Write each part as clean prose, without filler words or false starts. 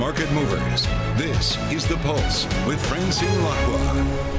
market movers. This is The Pulse with Francine Lacqua.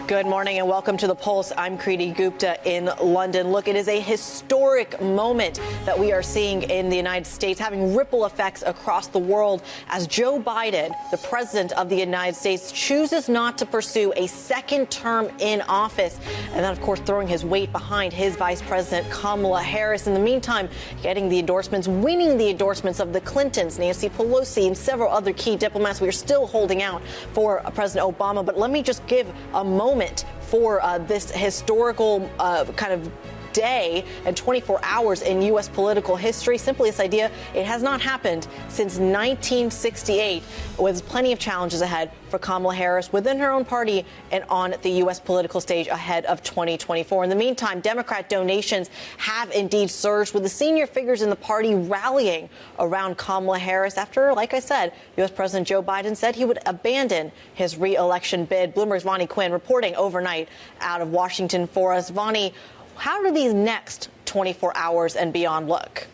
Good morning and welcome to The Pulse. I'm Kriti Gupta in London. Look, it is a historic moment that we are seeing in the United States, having ripple effects across the world as Joe Biden, the president of the United States, chooses not to pursue a second term in office. And then, of course, throwing his weight behind his vice president, Kamala Harris. In the meantime, getting the endorsements, winning the endorsements of the Clintons, Nancy Pelosi, and several other key diplomats. We are still holding out for President Obama. But let me just give a moment for this historical kind of day and 24 hours in U.S. political history. Simply this idea, it has not happened since 1968, with plenty of challenges ahead for Kamala Harris within her own party and on the U.S. political stage ahead of 2024. In the meantime, Democrat donations have indeed surged, with the senior figures in the party rallying around Kamala Harris after, like I said, U.S. President Joe Biden said he would abandon his reelection bid. Bloomberg's Vonnie Quinn reporting overnight out of Washington for us. Vonnie, how do these next 24 hours and beyond look?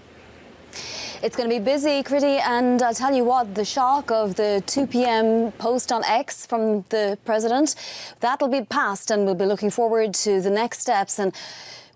It's going to be busy, Kriti, and I'll tell you what, the shock of the 2 p.m. post on X from the president, that'll be past, and we'll be looking forward to the next steps. And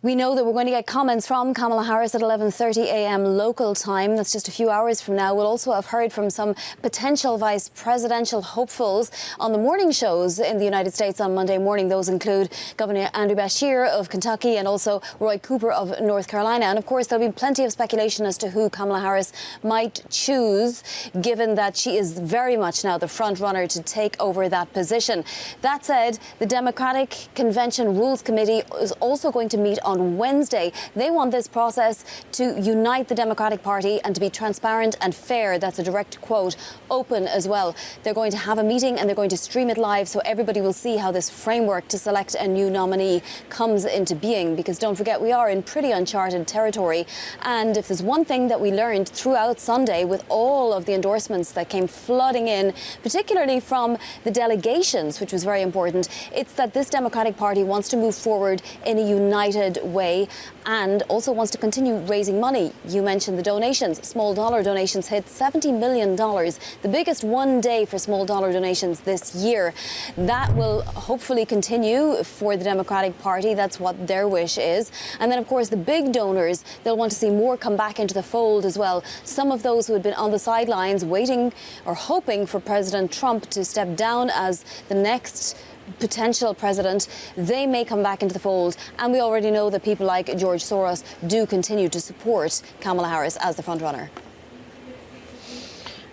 we know that we're going to get comments from Kamala Harris at 11:30 a.m. local time. That's just a few hours from now. We'll also have heard from some potential vice presidential hopefuls on the morning shows in the United States on Monday morning. Those include Governor Andrew Beshear of Kentucky and also Roy Cooper of North Carolina. And of course, there'll be plenty of speculation as to who Kamala Harris might choose, given that she is very much now the front runner to take over that position. That said, the Democratic Convention Rules Committee is also going to meet on Wednesday. They want this process to unite the Democratic Party and to be transparent and fair. That's a direct quote. Open as well. They're going to have a meeting and they're going to stream it live so everybody will see how this framework to select a new nominee comes into being. Because don't forget, we are in pretty uncharted territory. And if there's one thing that we learned throughout Sunday with all of the endorsements that came flooding in, particularly from the delegations, which was very important, it's that this Democratic Party wants to move forward in a united way and also wants to continue raising money. You mentioned the donations. Small dollar donations hit $70 million, the biggest one day for small dollar donations this year. That will hopefully continue for the Democratic Party. That's what their wish is. And then, of course, the big donors, they'll want to see more come back into the fold as well. Some of those who had been on the sidelines waiting or hoping for President Trump to step down as the next potential president, they may come back into the fold. And we already know that people like George Soros do continue to support Kamala Harris as the frontrunner.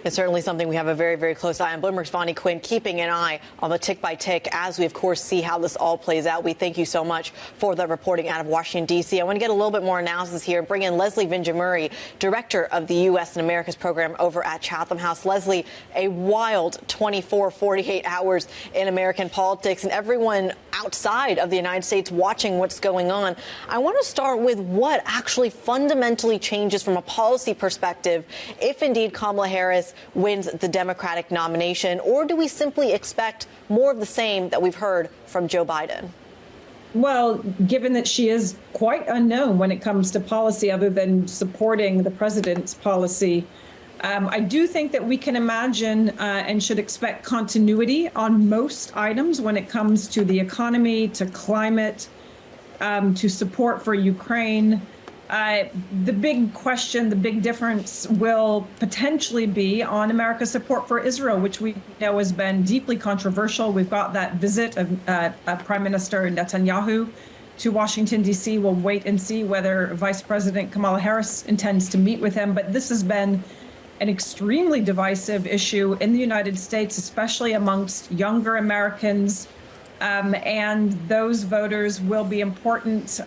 It's certainly something we have a very, very close eye on. Bloomberg's Vonnie Quinn keeping an eye on the tick by tick as we, of course, see how this all plays out. We thank you so much for the reporting out of Washington, D.C. I want to get a little bit more analysis here. Bring in Leslie Vinjamuri, director of the U.S. and America's program over at Chatham House. Leslie, a wild 24, 48 hours in American politics and everyone outside of the United States watching what's going on. I want to start with what actually fundamentally changes from a policy perspective if indeed Kamala Harris wins the Democratic nomination, or do we simply expect more of the same that we've heard from Joe Biden? Well, given that she is quite unknown when it comes to policy other than supporting the president's policy, I do think that we can imagine and should expect continuity on most items when it comes to the economy, to climate, to support for Ukraine. The big question, the big difference will potentially be on America's support for Israel, which we know has been deeply controversial. We've got that visit of Prime Minister Netanyahu to Washington, D.C. We'll wait and see whether Vice President Kamala Harris intends to meet with him. But this has been an extremely divisive issue in the United States, especially amongst younger Americans. And those voters will be important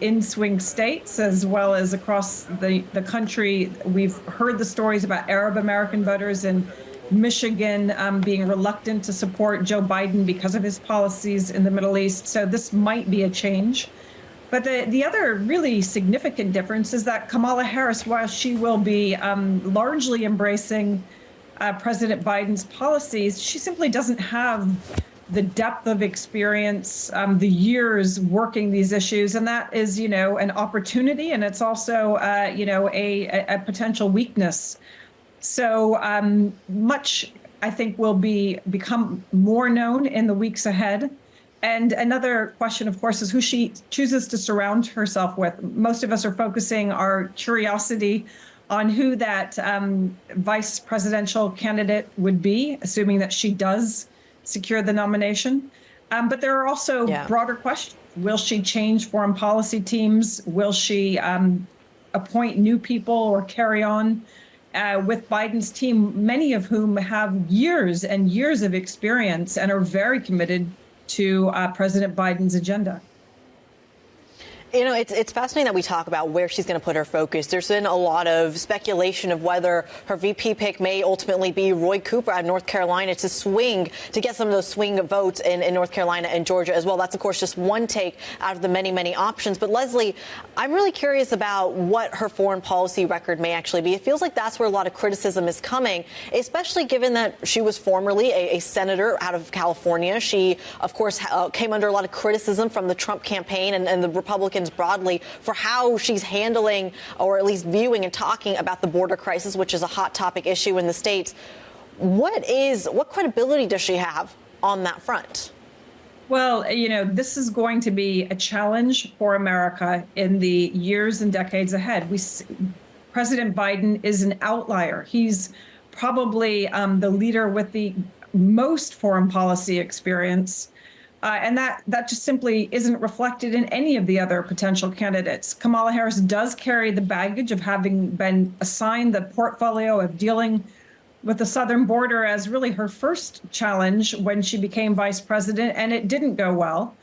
in swing states as well as across the country. We've heard the stories about Arab American voters in Michigan being reluctant to support Joe Biden because of his policies in the Middle East. So this might be a change. But the other really significant difference is that Kamala Harris, while she will be largely embracing President Biden's policies, she simply doesn't have the depth of experience, the years working these issues, and that is, an opportunity, and it's also, a potential weakness. So much, I think, will become more known in the weeks ahead. And another question, of course, is who she chooses to surround herself with. Most of us are focusing our curiosity on who that vice presidential candidate would be, assuming that she does secure the nomination. But there are also broader questions. Will she change foreign policy teams? Will she appoint new people or carry on with Biden's team, many of whom have years and years of experience and are very committed to President Biden's agenda? It's fascinating that we talk about where she's going to put her focus. There's been a lot of speculation of whether her VP pick may ultimately be Roy Cooper out of North Carolina to get some of those swing votes in North Carolina and Georgia as well. That's, of course, just one take out of the many, many options. But, Leslie, I'm really curious about what her foreign policy record may actually be. It feels like that's where a lot of criticism is coming, especially given that she was formerly a senator out of California. She, of course, came under a lot of criticism from the Trump campaign and the Republicans broadly for how she's handling or at least viewing and talking about the border crisis, which is a hot topic issue in the states. What credibility does she have on that front? Well, this is going to be a challenge for America in the years and decades ahead. President Biden is an outlier. He's probably the leader with the most foreign policy experience. And that just simply isn't reflected in any of the other potential candidates. Kamala Harris does carry the baggage of having been assigned the portfolio of dealing with the southern border as really her first challenge when she became vice president, and it didn't go well.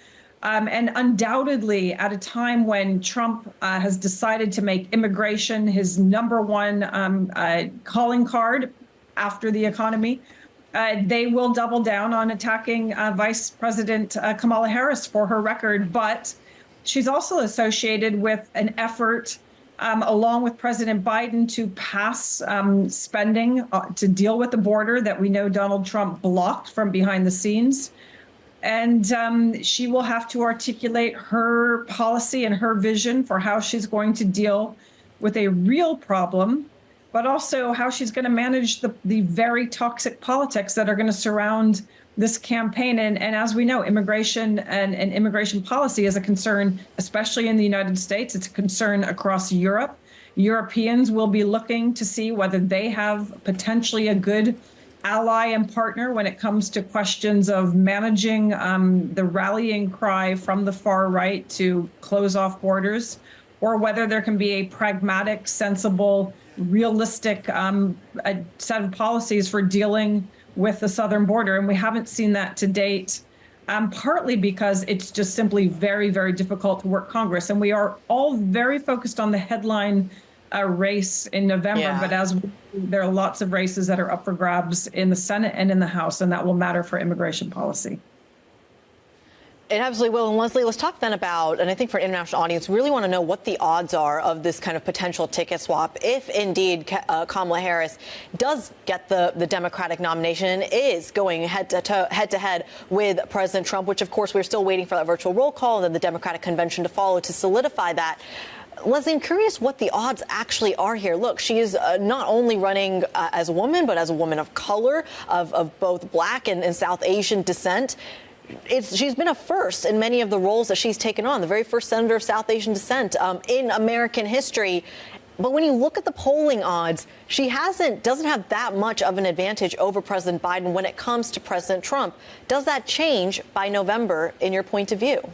And undoubtedly, at a time when Trump has decided to make immigration his number one calling card after the economy, they will double down on attacking Vice President Kamala Harris for her record. But she's also associated with an effort, along with President Biden, to pass spending to deal with the border that we know Donald Trump blocked from behind the scenes. And she will have to articulate her policy and her vision for how she's going to deal with a real problem, but also how she's going to manage the very toxic politics that are going to surround this campaign. And as we know, immigration and immigration policy is a concern, especially in the United States. It's a concern across Europe. Europeans will be looking to see whether they have potentially a good ally and partner when it comes to questions of managing the rallying cry from the far right to close off borders, or whether there can be a pragmatic, sensible, realistic set of policies for dealing with the southern border. And we haven't seen that to date, partly because it's just simply very, very difficult to work Congress. And we are all very focused on the headline race in November. But there are lots of races that are up for grabs in the Senate and in the House, and that will matter for immigration policy. It absolutely will. And Leslie, let's talk then about, and I think for an international audience, we really want to know what the odds are of this kind of potential ticket swap if indeed Kamala Harris does get the Democratic nomination and is going head to head with President Trump, which, of course, we're still waiting for that virtual roll call and then the Democratic convention to follow to solidify that. Leslie, I'm curious what the odds actually are here. Look, she is not only running as a woman, but as a woman of color, of both Black and South Asian descent. She's been a first in many of the roles that she's taken on, the very first senator of South Asian descent in American history. But when you look at the polling odds, she doesn't have that much of an advantage over President Biden when it comes to President Trump. Does that change by November in your point of view?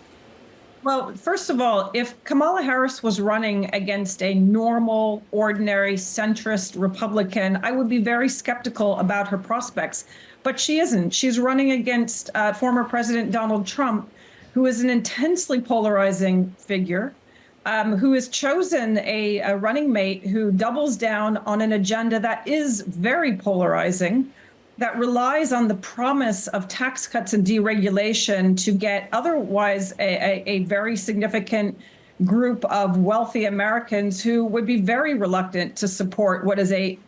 Well, first of all, if Kamala Harris was running against a normal, ordinary, centrist Republican, I would be very skeptical about her prospects. But she isn't. She's running against former President Donald Trump, who is an intensely polarizing figure, who has chosen a running mate who doubles down on an agenda that is very polarizing, that relies on the promise of tax cuts and deregulation to get otherwise a very significant group of wealthy Americans who would be very reluctant to support what is a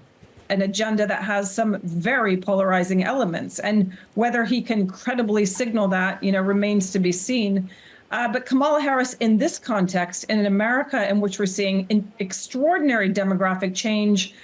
an agenda that has some very polarizing elements. And whether he can credibly signal that, remains to be seen. But Kamala Harris, in this context, in an America in which we're seeing an extraordinary demographic change,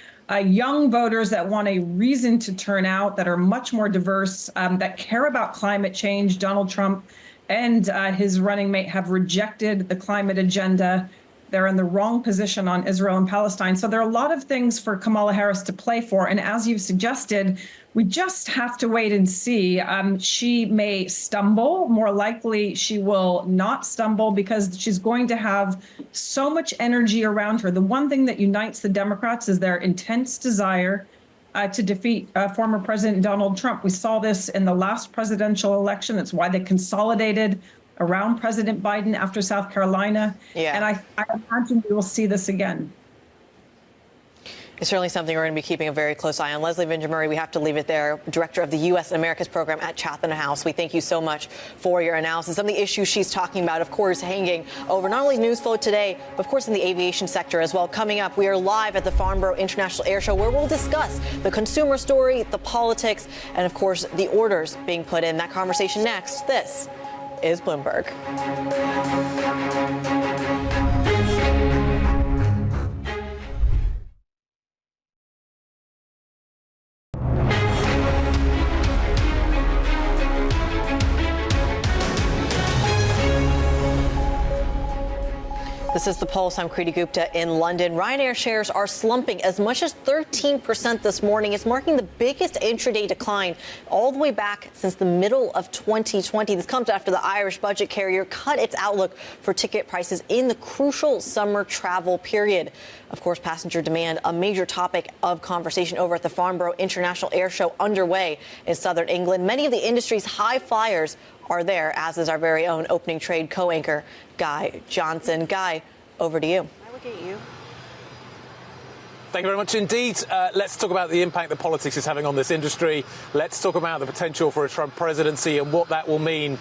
young voters that want a reason to turn out, that are much more diverse, that care about climate change. Donald Trump and his running mate have rejected the climate agenda. They're in the wrong position on Israel and Palestine. So there are a lot of things for Kamala Harris to play for. And as you've suggested, we just have to wait and see. She may stumble. More likely, she will not stumble because she's going to have so much energy around her. The one thing that unites the Democrats is their intense desire to defeat former President Donald Trump. We saw this in the last presidential election. It's why they consolidated around President Biden after South Carolina. Yeah. And I imagine we will see this again. It's certainly something we're going to be keeping a very close eye on. Leslie Vinjamuri, we have to leave it there, Director of the U.S. and Americas Program at Chatham House. We thank you so much for your analysis. Some of the issues she's talking about, of course, hanging over not only news flow today, but of course in the aviation sector as well. Coming up, we are live at the Farnborough International Air Show, where we'll discuss the consumer story, the politics, and of course the orders being put in. That conversation next. This is Bloomberg. This is The Pulse. I'm Kriti Gupta in London. Ryanair shares are slumping as much as 13% this morning. It's marking the biggest intraday decline all the way back since the middle of 2020. This comes after the Irish budget carrier cut its outlook for ticket prices in the crucial summer travel period. Of course, passenger demand, a major topic of conversation over at the Farnborough International Air Show underway in southern England. Many of the industry's high flyers are there, as is our very own opening trade co-anchor, Guy Johnson. Guy, over to you. I look at you. Thank you very much indeed. Let's talk about the impact that politics is having on this industry. Let's talk about the potential for a Trump presidency and what that will mean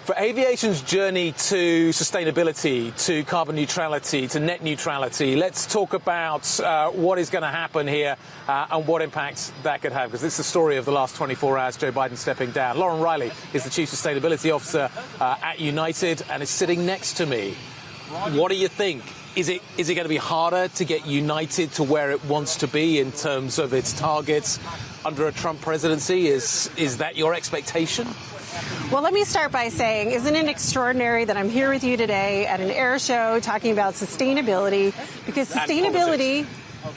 for aviation's journey to sustainability, to carbon neutrality, to net neutrality. Let's talk about what is going to happen here and what impact that could have, because this is the story of the last 24 hours, Joe Biden stepping down. Lauren Riley is the Chief Sustainability Officer at United and is sitting next to me. What do you think? Is it going to be harder to get United to where it wants to be in terms of its targets under a Trump presidency? Is that your expectation? Well, let me start by saying, isn't it extraordinary that I'm here with you today at an air show talking about sustainability? Because sustainability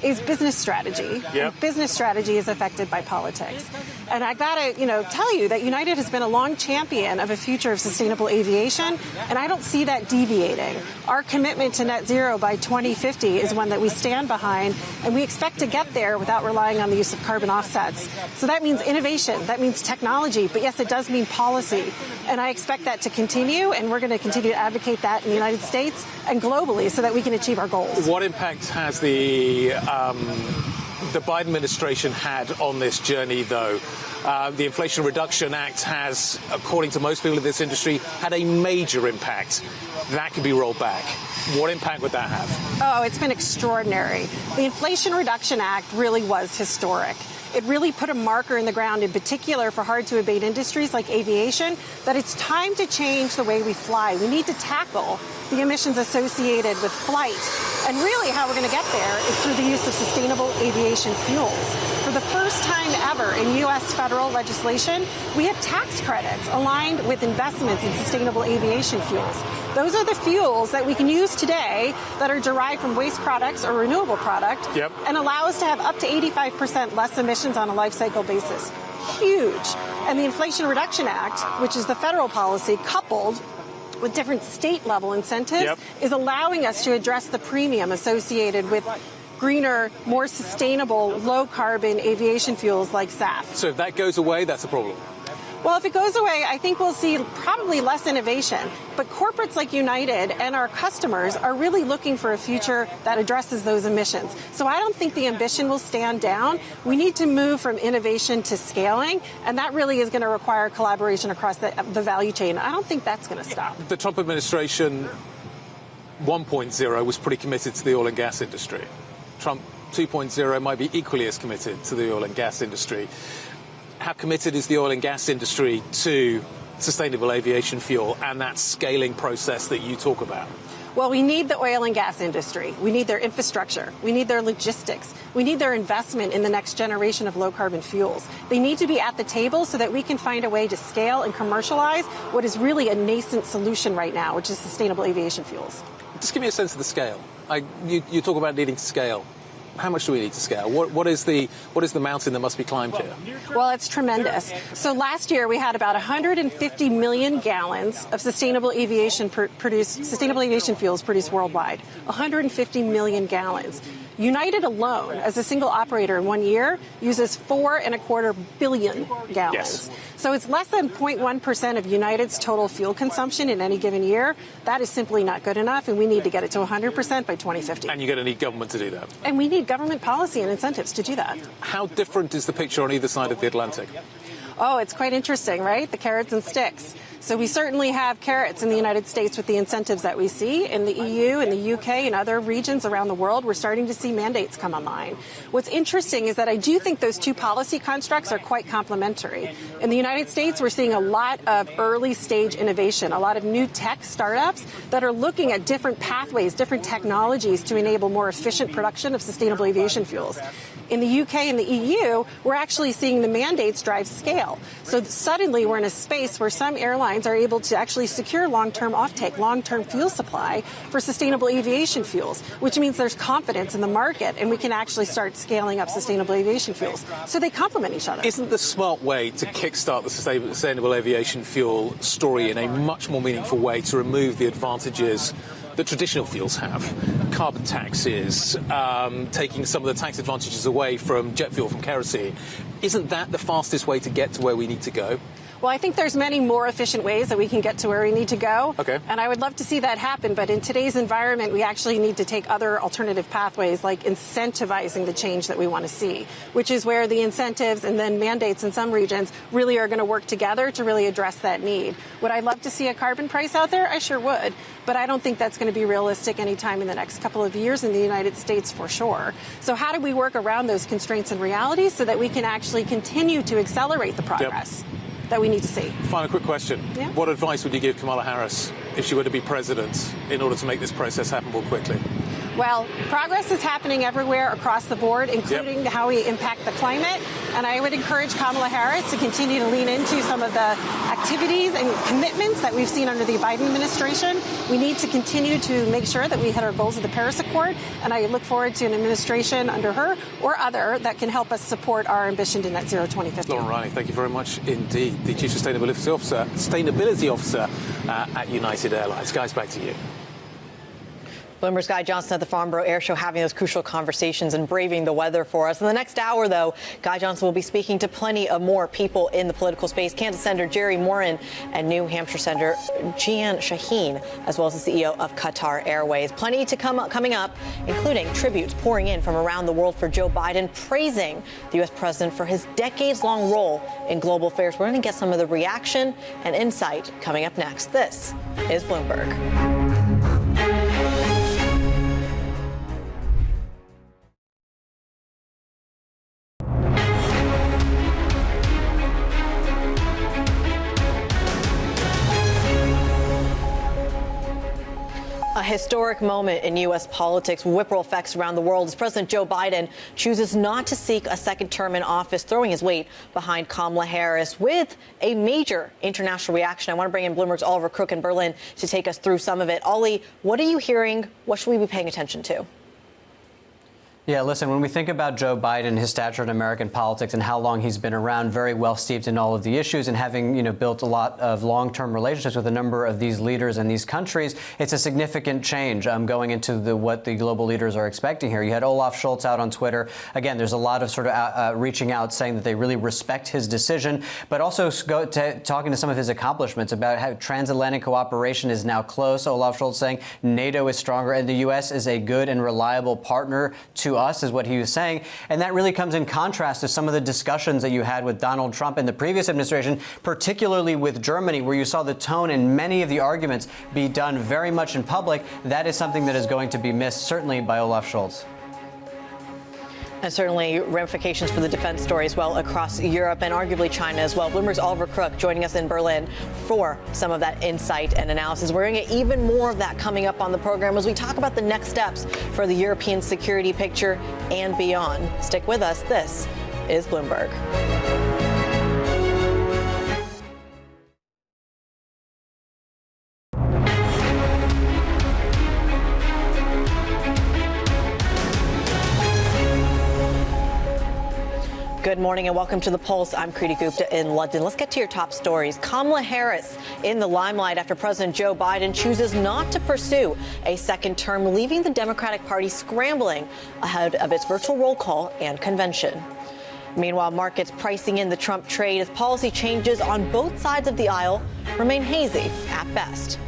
is business strategy. Yep. And business strategy is affected by politics. And I gotta, tell you that United has been a long champion of a future of sustainable aviation, and I don't see that deviating. Our commitment to net zero by 2050 is one that we stand behind, and we expect to get there without relying on the use of carbon offsets. So that means innovation, that means technology, but yes, it does mean policy. And I expect that to continue, and we're going to continue to advocate that in the United States and globally so that we can achieve our goals. What impact has the Biden administration had on this journey, though? The Inflation Reduction Act has, according to most people in this industry, had a major impact. That could be rolled back. What impact would that have? Oh, it's been extraordinary. The Inflation Reduction Act really was historic. It really put a marker in the ground, in particular for hard-to-abate industries like aviation, that it's time to change the way we fly. We need to tackle the emissions associated with flight. And really how we're going to get there is through the use of sustainable aviation fuels. For the first time ever in U.S. federal legislation, we have tax credits aligned with investments in sustainable aviation fuels. Those are the fuels that we can use today that are derived from waste products or renewable product and allow us to have up to 85% less emissions on a life cycle basis. Huge. And the Inflation Reduction Act, which is the federal policy coupled with different state level incentives, is allowing us to address the premium associated with greener, more sustainable, low carbon aviation fuels like SAF. So if that goes away, that's a problem. Well, if it goes away, I think we'll see probably less innovation. But corporates like United and our customers are really looking for a future that addresses those emissions. So I don't think the ambition will stand down. We need to move from innovation to scaling, and that really is going to require collaboration across the value chain. I don't think that's going to stop. The Trump administration 1.0 was pretty committed to the oil and gas industry. Trump 2.0 might be equally as committed to the oil and gas industry. How committed is the oil and gas industry to sustainable aviation fuel and that scaling process that you talk about? Well, we need the oil and gas industry. We need their infrastructure. We need their logistics. We need their investment in the next generation of low-carbon fuels. They need to be at the table so that we can find a way to scale and commercialize what is really a nascent solution right now, which is sustainable aviation fuels. Just give me a sense of the scale. You talk about needing to scale. How much do we need to scale? What is the mountain that must be climbed here? Well, it's tremendous. So last year we had about 150 million gallons of sustainable aviation fuels produced worldwide. 150 million gallons. United alone, as a single operator in 1 year, uses 4.25 billion gallons. Yes. So it's less than 0.1% of United's total fuel consumption in any given year. That is simply not good enough, and we need to get it to 100% by 2050. And you're going to need government to do that. And we need government policy and incentives to do that. How different is the picture on either side of the Atlantic? Oh, it's quite interesting, right? The carrots and sticks. So we certainly have carrots in the United States with the incentives that we see. In the EU, in the UK, and other regions around the world, we're starting to see mandates come online. What's interesting is that I do think those two policy constructs are quite complementary. In the United States, we're seeing a lot of early stage innovation, a lot of new tech startups that are looking at different pathways, different technologies to enable more efficient production of sustainable aviation fuels. In the UK and the EU, we're actually seeing the mandates drive scale. So suddenly we're in a space where some airlines are able to actually secure long-term offtake, long-term fuel supply for sustainable aviation fuels, which means there's confidence in the market and we can actually start scaling up sustainable aviation fuels. So they complement each other. Isn't the smart way to kickstart the sustainable aviation fuel story in a much more meaningful way to remove the advantages that traditional fuels have? Carbon taxes, taking some of the tax advantages away from jet fuel, from kerosene. Isn't that the fastest way to get to where we need to go? Well, I think there's many more efficient ways that we can get to where we need to go. Okay. And I would love to see that happen. But in today's environment, we actually need to take other alternative pathways like incentivizing the change that we want to see, which is where the incentives and then mandates in some regions really are going to work together to really address that need. Would I love to see a carbon price out there? I sure would. But I don't think that's going to be realistic anytime in the next couple of years in the United States for sure. So how do we work around those constraints and realities so that we can actually continue to accelerate the progress that we need to see? Final quick question. Yeah. What advice would you give Kamala Harris if she were to be president in order to make this process happen more quickly? Well, progress is happening everywhere across the board, including how we impact the climate. And I would encourage Kamala Harris to continue to lean into some of the activities and commitments that we've seen under the Biden administration. We need to continue to make sure that we hit our goals of the Paris Accord. And I look forward to an administration under her or other that can help us support our ambition to net zero 2050. Lauren Riley, thank you very much indeed. The Chief Sustainability Officer at United Airlines. Guys, back to you. Bloomberg's Guy Johnson at the Farnborough Air Show having those crucial conversations and braving the weather for us. In the next hour, though, Guy Johnson will be speaking to plenty of more people in the political space. Kansas Senator Jerry Moran and New Hampshire Senator Jeanne Shaheen, as well as the CEO of Qatar Airways. Plenty to coming up, including tributes pouring in from around the world for Joe Biden, praising the U.S. president for his decades-long role in global affairs. We're going to get some of the reaction and insight coming up next. This is Bloomberg. A historic moment in U.S. politics, ripple effects around the world as President Joe Biden chooses not to seek a second term in office, throwing his weight behind Kamala Harris with a major international reaction. I want to bring in Bloomberg's Oliver Crook in Berlin to take us through some of it. Ollie, what are you hearing? What should we be paying attention to? Yeah, listen, when we think about Joe Biden, his stature in American politics and how long he's been around, very well steeped in all of the issues and having, built a lot of long-term relationships with a number of these leaders and these countries, it's a significant change going into what the global leaders are expecting here. You had Olaf Scholz out on Twitter. Again, there's a lot of sort of reaching out saying that they really respect his decision, but also talking to some of his accomplishments about how transatlantic cooperation is now close. Olaf Scholz saying NATO is stronger and the U.S. is a good and reliable partner to us, is what he was saying. And that really comes in contrast to some of the discussions that you had with Donald Trump in the previous administration, particularly with Germany, where you saw the tone and many of the arguments be done very much in public. That is something that is going to be missed, certainly by Olaf Scholz. And certainly ramifications for the defense story as well across Europe and arguably China as well. Bloomberg's Oliver Crook joining us in Berlin for some of that insight and analysis. We're going to get even more of that coming up on the program as we talk about the next steps for the European security picture and beyond. Stick with us. This is Bloomberg. Good morning and welcome to The Pulse. I'm Kriti Gupta in London. Let's get to your top stories. Kamala Harris in the limelight after President Joe Biden chooses not to pursue a second term, leaving the Democratic Party scrambling ahead of its virtual roll call and convention. Meanwhile, markets pricing in the Trump trade as policy changes on both sides of the aisle remain hazy at best.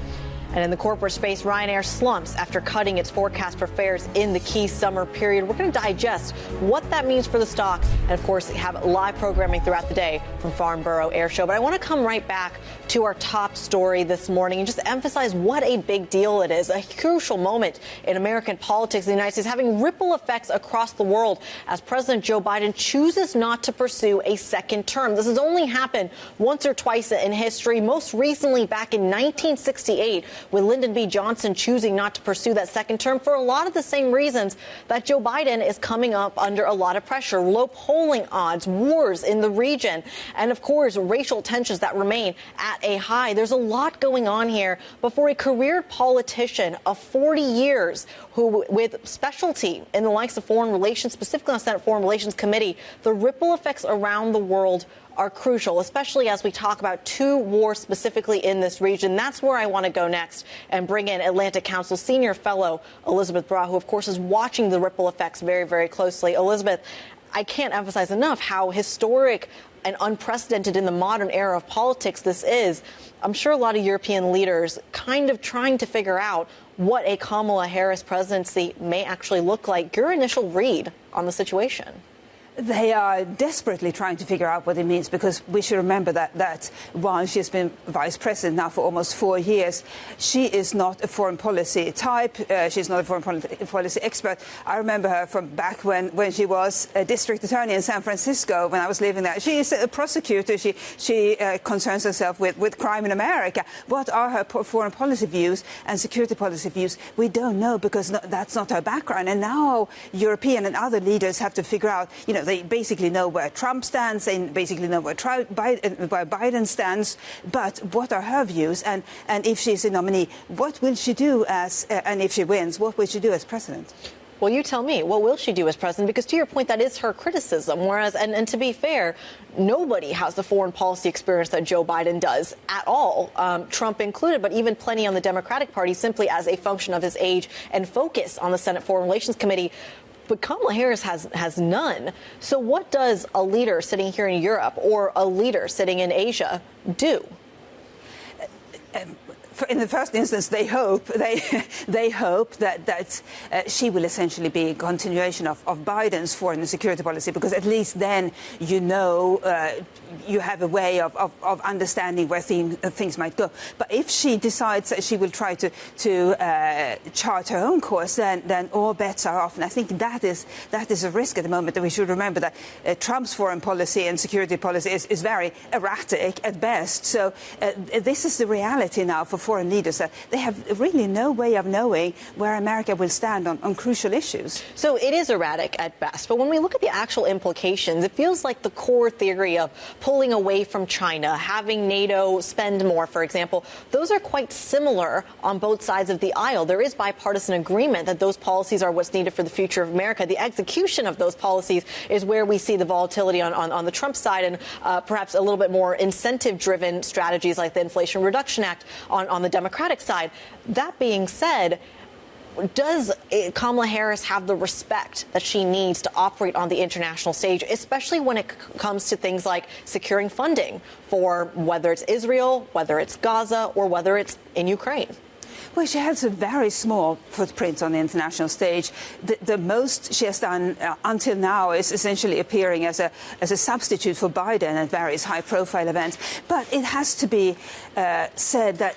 And in the corporate space, Ryanair slumps after cutting its forecast for fares in the key summer period. We're going to digest what that means for the stock and, of course, have live programming throughout the day from Farnborough Air Show. But I want to come right back to our top story this morning and just emphasize what a big deal it is, a crucial moment in American politics in the United States, having ripple effects across the world as President Joe Biden chooses not to pursue a second term. This has only happened once or twice in history, most recently back in 1968, with Lyndon B. Johnson choosing not to pursue that second term for a lot of the same reasons that Joe Biden is coming up under a lot of pressure. Low polling odds, wars in the region, and, of course, racial tensions that remain at a high. There's a lot going on here. But for a career politician of 40 years who with specialty in the likes of foreign relations, specifically on the Senate Foreign Relations Committee, the ripple effects around the world are crucial, especially as we talk about two wars specifically in this region. That's where I want to go next and bring in Atlantic Council senior fellow Elisabeth Braw, who, of course, is watching the ripple effects very, very closely. Elisabeth, I can't emphasize enough how historic and unprecedented in the modern era of politics this is. I'm sure a lot of European leaders kind of trying to figure out what a Kamala Harris presidency may actually look like. Your initial read on the situation? They are desperately trying to figure out what it means, because we should remember that while she's been vice president now for almost 4 years, she is not a foreign policy type. She's not a foreign policy expert. I remember her from back when she was a district attorney in San Francisco when I was living there. She is a prosecutor. She concerns herself with crime in America. What are her foreign policy views and security policy views? We don't know, because that's not her background. And now European and other leaders have to figure out, they basically know where Trump stands, they basically know where Biden stands, but what are her views? And if she's a nominee, what will she do and if she wins, what will she do as president? Well, you tell me, what will she do as president? Because to your point, that is her criticism. Whereas, and to be fair, nobody has the foreign policy experience that Joe Biden does at all, Trump included, but even plenty on the Democratic Party simply as a function of his age and focus on the Senate Foreign Relations Committee. But Kamala Harris has none. So what does a leader sitting here in Europe or a leader sitting in Asia do? In the first instance, they hope that she will essentially be a continuation of Biden's foreign and security policy, because at least then you have a way of understanding where things might go. But if she decides that she will try to chart her own course, then all bets are off. And I think that is a risk at the moment. That we should remember that Trump's foreign policy and security policy is very erratic at best. So this is the reality now for foreign leaders, that they have really no way of knowing where America will stand on crucial issues. So it is erratic at best. But when we look at the actual implications, it feels like the core theory of pulling away from China, having NATO spend more, for example, those are quite similar on both sides of the aisle. There is bipartisan agreement that those policies are what's needed for the future of America. The execution of those policies is where we see the volatility on the Trump side, and perhaps a little bit more incentive-driven strategies like the Inflation Reduction Act on the Democratic side. That being said, does Kamala Harris have the respect that she needs to operate on the international stage, especially when it comes to things like securing funding for whether it's Israel, whether it's Gaza, or whether it's in Ukraine? Well, she has a very small footprint on the international stage. The most she has done until now is essentially appearing as a substitute for Biden at various high-profile events. But it has to be said that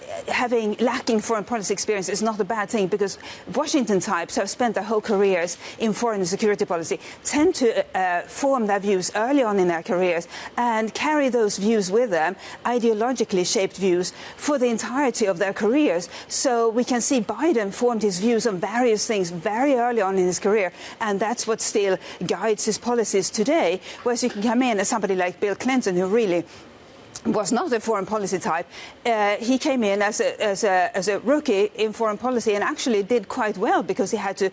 lacking foreign policy experience is not a bad thing, because Washington types who have spent their whole careers in foreign and security policy tend to form their views early on in their careers and carry those views with them, ideologically shaped views, for the entirety of their careers. So we can see Biden formed his views on various things very early on in his career, and that's what still guides his policies today. Whereas you can come in as somebody like Bill Clinton, who really was not a foreign policy type. He came in as a rookie in foreign policy and actually did quite well, because he had to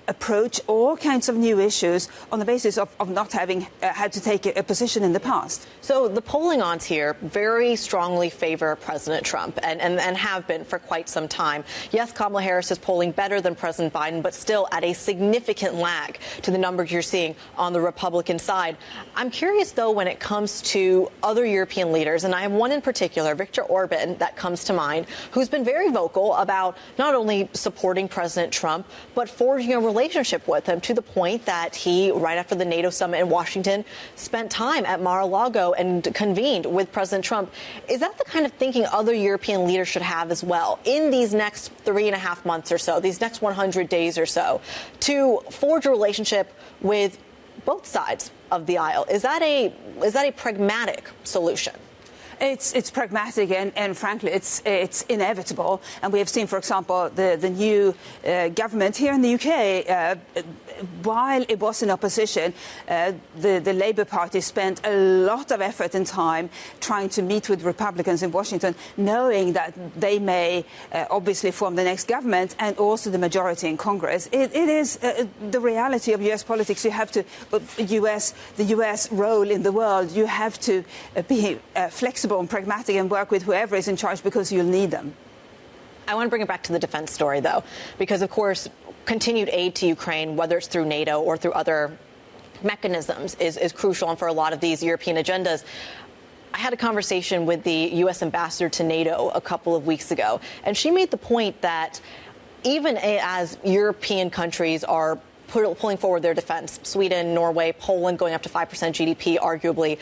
approach all kinds of new issues on the basis of not having had to take a position in the past. So the polling odds here very strongly favor President Trump and have been for quite some time. Yes, Kamala Harris is polling better than President Biden, but still at a significant lag to the numbers you're seeing on the Republican side. I'm curious, though, when it comes to other European leaders, and I have one in particular, Viktor Orban, that comes to mind, who's been very vocal about not only supporting President Trump, but forging a relationship with him, to the point that he, right after the NATO summit in Washington, spent time at Mar-a-Lago and convened with President Trump. Is that the kind of thinking other European leaders should have as well in these next 3.5 months or so, these next 100 days or so, to forge a relationship with both sides of the aisle? Is that a pragmatic solution? It's pragmatic and frankly, it's inevitable. And we have seen, for example, the new government here in the UK, while it was in opposition, the Labour Party spent a lot of effort and time trying to meet with Republicans in Washington, knowing that they may obviously form the next government and also the majority in Congress. It is the reality of US politics. You have to, the US role in the world, you have to be flexible and pragmatic and work with whoever is in charge, because you'll need them. I want to bring it back to the defense story, though, because, of course, continued aid to Ukraine, whether it's through NATO or through other mechanisms, is crucial. And for a lot of these European agendas, I had a conversation with the U.S. ambassador to NATO a couple of weeks ago, and she made the point that even as European countries are pulling forward their defense, Sweden, Norway, Poland going up to 5% GDP, arguably,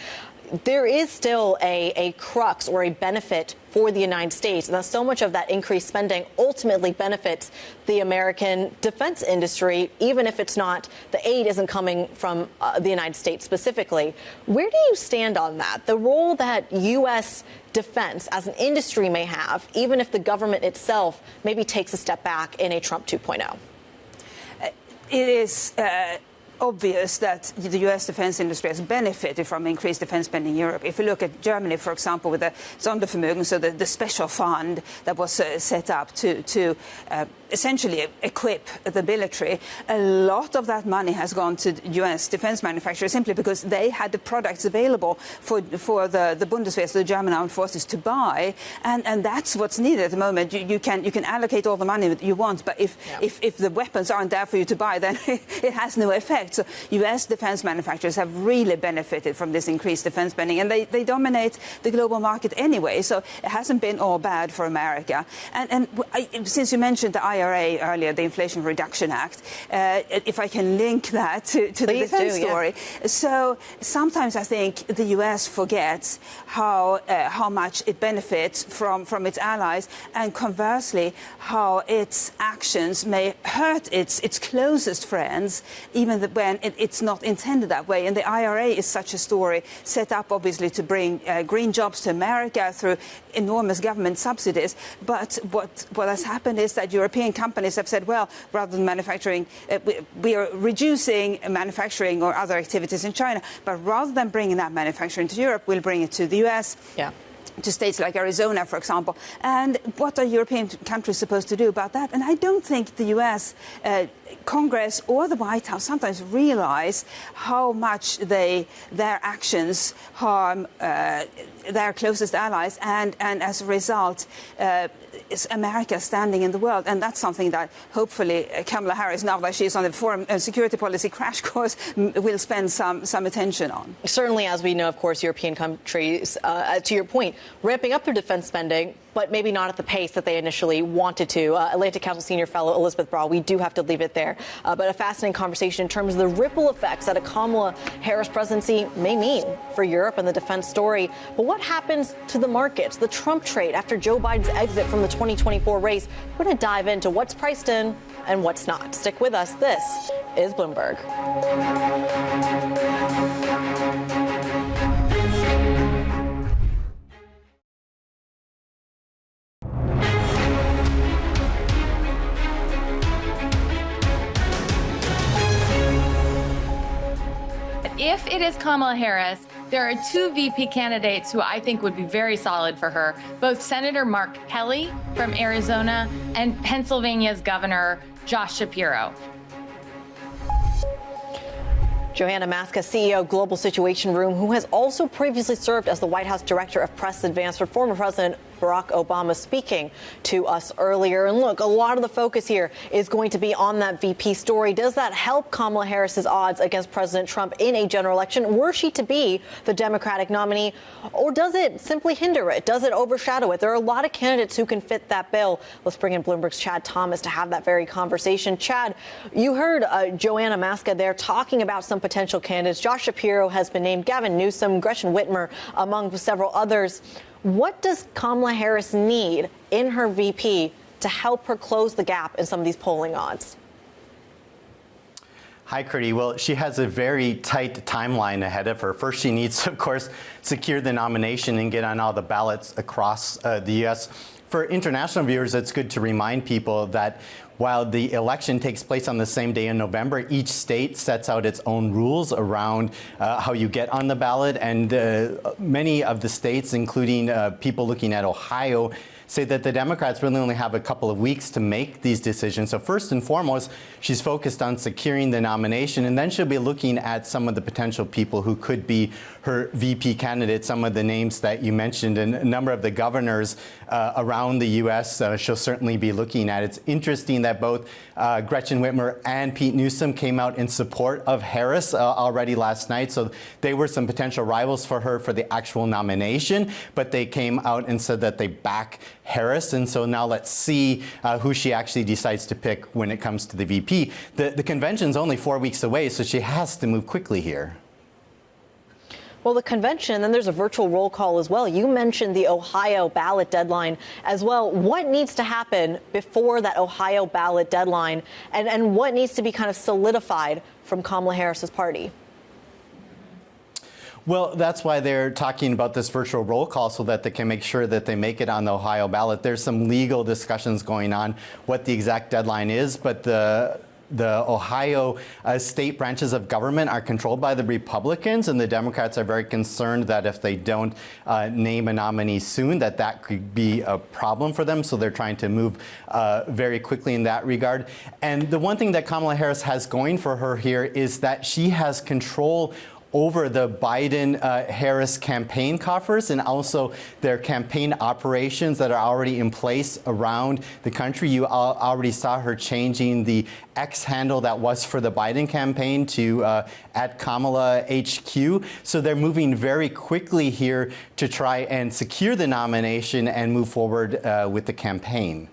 there is still a crux or a benefit for the United States. And so much of that increased spending ultimately benefits the American defense industry, even if it's not, the aid isn't coming from the United States specifically. Where do you stand on that? The role that U.S. defense as an industry may have, even if the government itself maybe takes a step back in a Trump 2.0? It is obvious that the U.S. defense industry has benefited from increased defense spending in Europe. If you look at Germany, for example, with the Sondervermögen, so the special fund that was set up to essentially equip the military, a lot of that money has gone to U.S. defense manufacturers simply because they had the products available for the Bundeswehr, so the German armed forces, to buy, and that's what's needed at the moment. You can allocate all the money that you want, but if the weapons aren't there for you to buy, then it has no effect. So U.S. defense manufacturers have really benefited from this increased defense spending, and they dominate the global market anyway, so it hasn't been all bad for America. And since you mentioned the IRA earlier, the Inflation Reduction Act, if I can link that to the defense story. So sometimes I think the U.S. forgets how much it benefits from its allies, and conversely, how its actions may hurt its closest friends, even when it's not intended that way. And the IRA is such a story, set up obviously to bring green jobs to America through enormous government subsidies. But what has happened is that European companies have said, well, rather than manufacturing, we are reducing manufacturing or other activities in China, but rather than bringing that manufacturing to Europe, we'll bring it to the US. Yeah. To states like Arizona, for example. And what are European countries supposed to do about that? And I don't think the U.S. Congress or the White House sometimes realize how much their actions harm their closest allies, and as a result, is America standing in the world. And that's something that hopefully Kamala Harris, now that she's on the foreign and security policy crash course, will spend some attention on. Certainly, as we know, of course, European countries, to your point, ramping up their defense spending, but maybe not at the pace that they initially wanted to. Atlantic Council Senior Fellow Elisabeth Braw, we do have to leave it there. But a fascinating conversation in terms of the ripple effects that a Kamala Harris presidency may mean for Europe and the defense story. But what happens to the markets, the Trump trade after Joe Biden's exit from the 2024 race? We're going to dive into what's priced in and what's not. Stick with us. This is Bloomberg. If it is Kamala Harris, there are two VP candidates who I think would be very solid for her, both Senator Mark Kelly from Arizona and Pennsylvania's Governor Josh Shapiro. Johanna Maska, CEO of Global Situation Room, who has also previously served as the White House Director of Press Advance for former President Barack Obama, speaking to us earlier. And look, a lot of the focus here is going to be on that VP story. Does that help Kamala Harris's odds against President Trump in a general election, were she to be the Democratic nominee? Or does it simply hinder it? Does it overshadow it? There are a lot of candidates who can fit that bill. Let's bring in Bloomberg's Chad Thomas to have that very conversation. Chad, you heard Johanna Maska there talking about some potential candidates. Josh Shapiro has been named, Gavin Newsom, Gretchen Whitmer, among several others. What does Kamala Harris need in her VP to help her close the gap in some of these polling odds? Hi, Kriti. Well, she has a very tight timeline ahead of her. First, she needs to, of course, secure the nomination and get on all the ballots across the U.S. For international viewers, it's good to remind people that while the election takes place on the same day in November, each state sets out its own rules around how you get on the ballot. And many of the states, including people looking at Ohio, say that the Democrats really only have a couple of weeks to make these decisions. So first and foremost, she's focused on securing the nomination, and then she'll be looking at some of the potential people who could be her VP candidates, some of the names that you mentioned, and a number of the governors around the U.S. She'll certainly be looking at. It's interesting that both Gretchen Whitmer and Pete Newsom came out in support of Harris already last night. So they were some potential rivals for her for the actual nomination, but they came out and said that they back Harris. And so now let's see who she actually decides to pick when it comes to the VP. The convention's only 4 weeks away, so she has to move quickly here. Well, the convention, then there's a virtual roll call as well. You mentioned the Ohio ballot deadline as well. What needs to happen before that Ohio ballot deadline, and what needs to be kind of solidified from Kamala Harris's party? Well, that's why they're talking about this virtual roll call, so that they can make sure that they make it on the Ohio ballot. There's some legal discussions going on what the exact deadline is, but the Ohio state branches of government are controlled by the Republicans, and the Democrats are very concerned that if they don't name a nominee soon, that could be a problem for them. So they're trying to move very quickly in that regard. And the one thing that Kamala Harris has going for her here is that she has control over the Biden-Harris campaign coffers and also their campaign operations that are already in place around the country. You already saw her changing the X handle that was for the Biden campaign to @KamalaHQ. So they're moving very quickly here to try and secure the nomination and move forward with the campaign.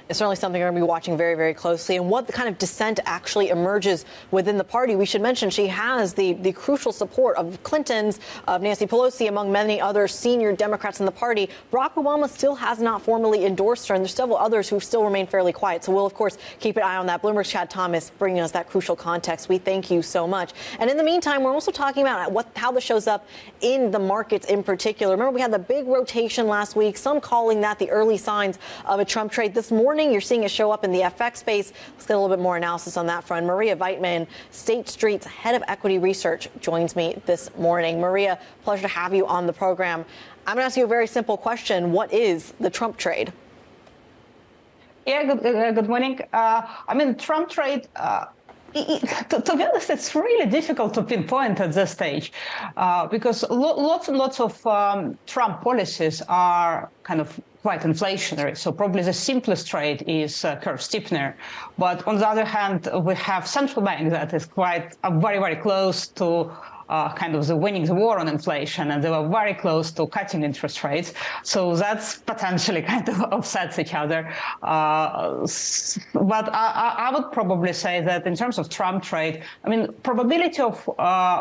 It's certainly something we're going to be watching very, very closely. And what the kind of dissent actually emerges within the party. We should mention she has the crucial support of Clinton's, of Nancy Pelosi, among many other senior Democrats in the party. Barack Obama still has not formally endorsed her, and there's several others who still remain fairly quiet. So we'll, of course, keep an eye on that. Bloomberg's Chad Thomas bringing us that crucial context. We thank you so much. And in the meantime, we're also talking about how this shows up in the markets in particular. Remember, we had the big rotation last week, some calling that the early signs of a Trump trade. This morning, you're seeing it show up in the FX space. Let's get a little bit more analysis on that front. Marija Veitmane, State Street's head of equity research, joins me this morning. Marija, pleasure to have you on the program. I'm going to ask you a very simple question. What is the Trump trade? Yeah, good morning. Trump trade, to be honest, it's really difficult to pinpoint at this stage because lots and lots of Trump policies are kind of quite inflationary. So probably the simplest trade is curve steepener. But on the other hand, we have central bank that is quite very, very close to kind of the winning the war on inflation, and they were very close to cutting interest rates. So that's potentially kind of offsets each other. But I would probably say that in terms of Trump trade, I mean, probability of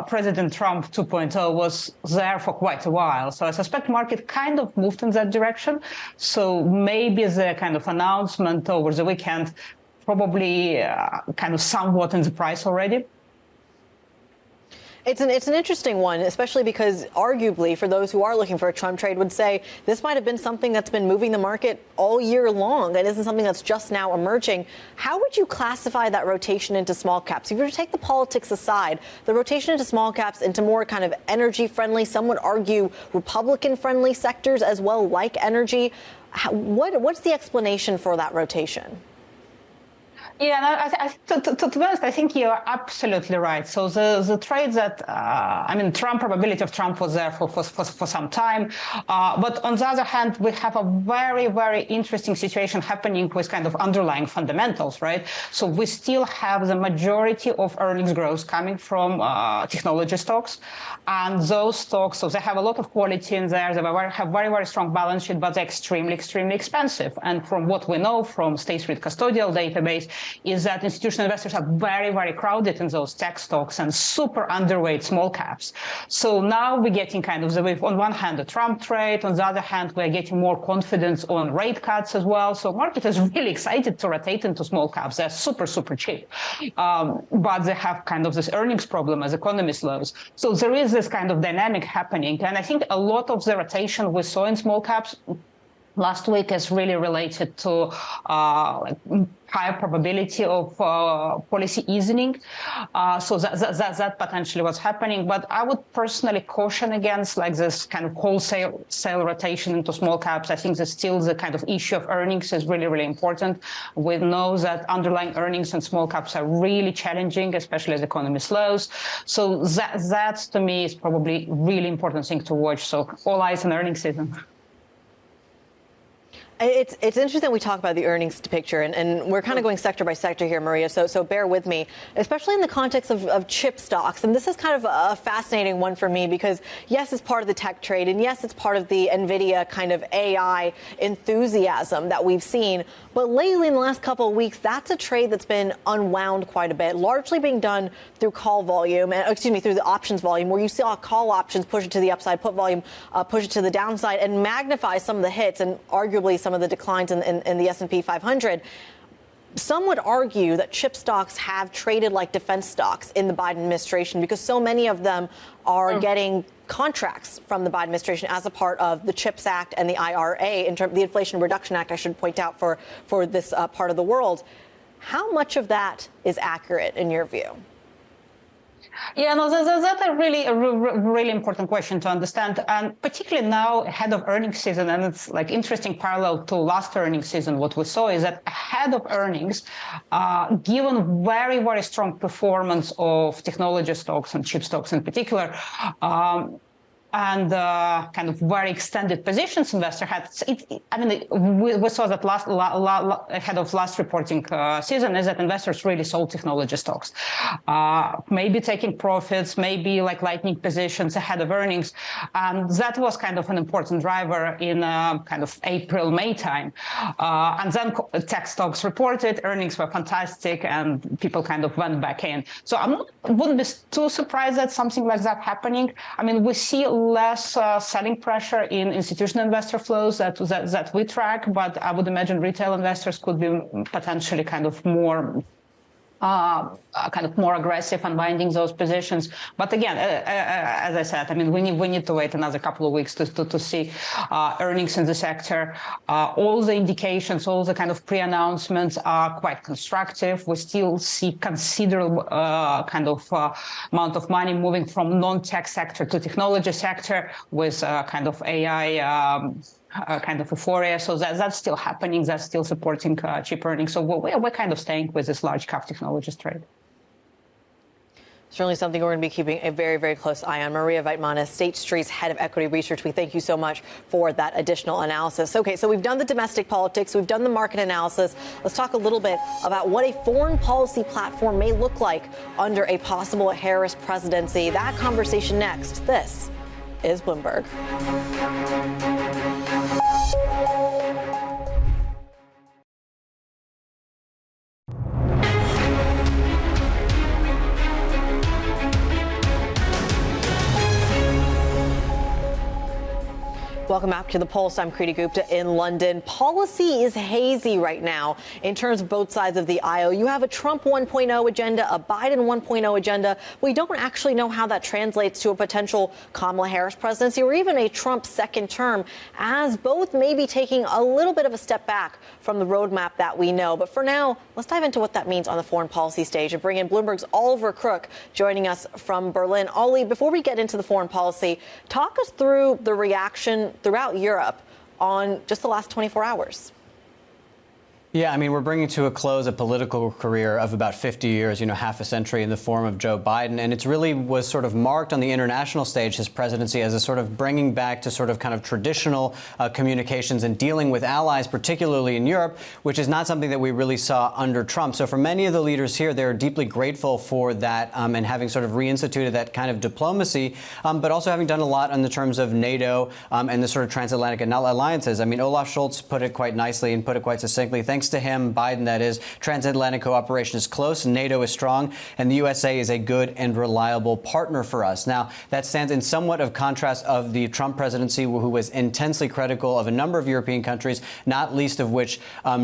President Trump 2.0 was there for quite a while. So I suspect market kind of moved in that direction. So maybe the kind of announcement over the weekend probably kind of somewhat in the price already. It's an interesting one, especially because arguably for those who are looking for a Trump trade would say this might have been something that's been moving the market all year long. It isn't something that's just now emerging. How would you classify that rotation into small caps? If you were to take the politics aside, the rotation into small caps, into more kind of energy friendly, some would argue Republican friendly sectors as well, like energy. What's the explanation for that rotation? Yeah, to be honest, I think you're absolutely right. So the trade that, I mean, probability of Trump was there for some time. But on the other hand, we have a very, very interesting situation happening with kind of underlying fundamentals, right? So we still have the majority of earnings growth coming from technology stocks. And those stocks, so they have a lot of quality in there. They have very, very strong balance sheet, but they're extremely, extremely expensive. And from what we know from State Street Custodial database, is that institutional investors are very, very crowded in those tech stocks and super underweight small caps. So now we're getting kind of on one hand, the Trump trade. On the other hand, we're getting more confidence on rate cuts as well. So market is really excited to rotate into small caps. They're super, super cheap. But they have kind of this earnings problem as economy slows. So there is this kind of dynamic happening. And I think a lot of the rotation we saw in small caps last week is really related to higher probability of policy easing. So that potentially what's happening. But I would personally caution against like this kind of wholesale rotation into small caps. I think that still the kind of issue of earnings is really, really important. We know that underlying earnings in small caps are really challenging, especially as the economy slows. So that to me is probably really important thing to watch. So all eyes on earnings season. It's interesting we talk about the earnings picture, and we're kind of going sector by sector here, Marija, so bear with me, especially in the context of chip stocks. And this is kind of a fascinating one for me because, yes, it's part of the tech trade, and yes, it's part of the NVIDIA kind of AI enthusiasm that we've seen. But lately, in the last couple of weeks, that's a trade that's been unwound quite a bit, largely being done through call volume, through the options volume, where you saw call options push it to the upside, put volume push it to the downside, and magnify some of the hits and arguably some of the declines in the S&P 500. Some would argue that chip stocks have traded like defense stocks in the Biden administration because so many of them are getting contracts from the Biden administration as a part of the CHIPS Act and the IRA, the Inflation Reduction Act, I should point out, for this part of the world. How much of that is accurate in your view? Yeah, no, that's a really important question to understand, and particularly now ahead of earnings season. And it's like interesting parallel to last earnings season. What we saw is that ahead of earnings, given very, very strong performance of technology stocks and chip stocks in particular, and kind of very extended positions investor had. We saw that ahead of last reporting season is that investors really sold technology stocks, maybe taking profits, maybe like lightning positions ahead of earnings, and that was kind of an important driver in kind of April, May time. And then tech stocks reported, earnings were fantastic, and people kind of went back in. So wouldn't be too surprised that something like that happening. I mean, we see less selling pressure in institutional investor flows that we track, but I would imagine retail investors could be potentially kind of more aggressive unwinding those positions. But again, as I said, I mean, we need to wait another couple of weeks to see earnings in the sector. All the indications, all the kind of pre-announcements are quite constructive. We still see considerable amount of money moving from non-tech sector to technology sector with kind of AI kind of euphoria. So that's still happening. That's still supporting cheap earnings. So we're kind of staying with this large cap technologies trade. Certainly something we're going to be keeping a very, very close eye on. Marija Veitmane, State Street's head of equity research. We thank you so much for that additional analysis. Okay, so we've done the domestic politics. We've done the market analysis. Let's talk a little bit about what a foreign policy platform may look like under a possible Harris presidency. That conversation next. This is Bloomberg. Welcome back to The Pulse. I'm Kriti Gupta in London. Policy is hazy right now in terms of both sides of the aisle. You have a Trump 1.0 agenda, a Biden 1.0 agenda. We don't actually know how that translates to a potential Kamala Harris presidency or even a Trump second term, as both may be taking a little bit of a step back from the roadmap that we know. But for now, let's dive into what that means on the foreign policy stage and bring in Bloomberg's Oliver Crook joining us from Berlin. Ollie, before we get into the foreign policy, talk us through the reaction throughout Europe on just the last 24 hours. Yeah, I mean, we're bringing to a close a political career of about 50 years, half a century in the form of Joe Biden. And it's really was sort of marked on the international stage, his presidency, as a sort of bringing back to sort of kind of traditional communications and dealing with allies, particularly in Europe, which is not something that we really saw under Trump. So for many of the leaders here, they're deeply grateful for that and having sort of reinstituted that kind of diplomacy, but also having done a lot in the terms of NATO and the sort of transatlantic alliances. I mean, Olaf Scholz put it quite nicely and put it quite succinctly. Thanks to him, Biden, that is, transatlantic cooperation is close, NATO is strong, and the USA is a good and reliable partner for us. Now, that stands in somewhat of contrast of the Trump presidency, who was intensely critical of a number of European countries, not least of which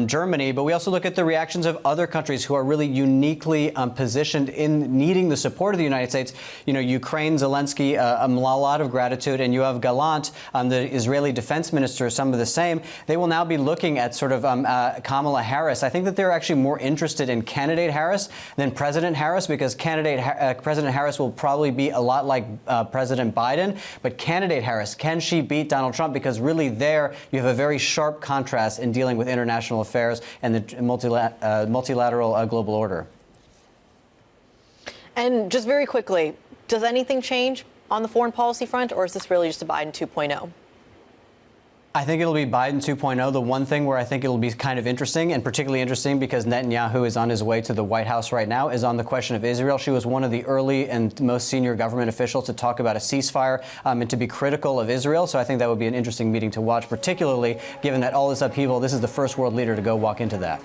Germany. But we also look at the reactions of other countries who are really uniquely positioned in needing the support of the United States. Ukraine, Zelensky, a lot of gratitude, and you have Gallant, the Israeli defense minister, some of the same. They will now be looking at sort of Kamala Harris. I think that they're actually more interested in candidate Harris than President Harris, because President Harris will probably be a lot like President Biden. But candidate Harris, can she beat Donald Trump? Because really there you have a very sharp contrast in dealing with international affairs and the multilateral global order. And just very quickly, does anything change on the foreign policy front, or is this really just a Biden 2.0? I think it'll be Biden 2.0. The one thing where I think it'll be kind of interesting, and particularly interesting because Netanyahu is on his way to the White House right now, is on the question of Israel. She was one of the early and most senior government officials to talk about a ceasefire and to be critical of Israel. So I think that would be an interesting meeting to watch, particularly given that all this upheaval, this is the first world leader to go walk into that.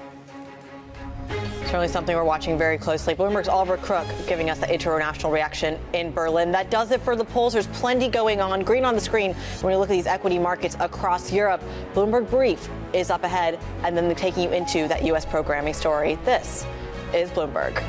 Certainly something we're watching very closely. Bloomberg's Oliver Crook giving us the international reaction in Berlin. That does it for the polls. There's plenty going on. Green on the screen when we look at these equity markets across Europe. Bloomberg Brief is up ahead, and then they're taking you into that U.S. programming story. This is Bloomberg.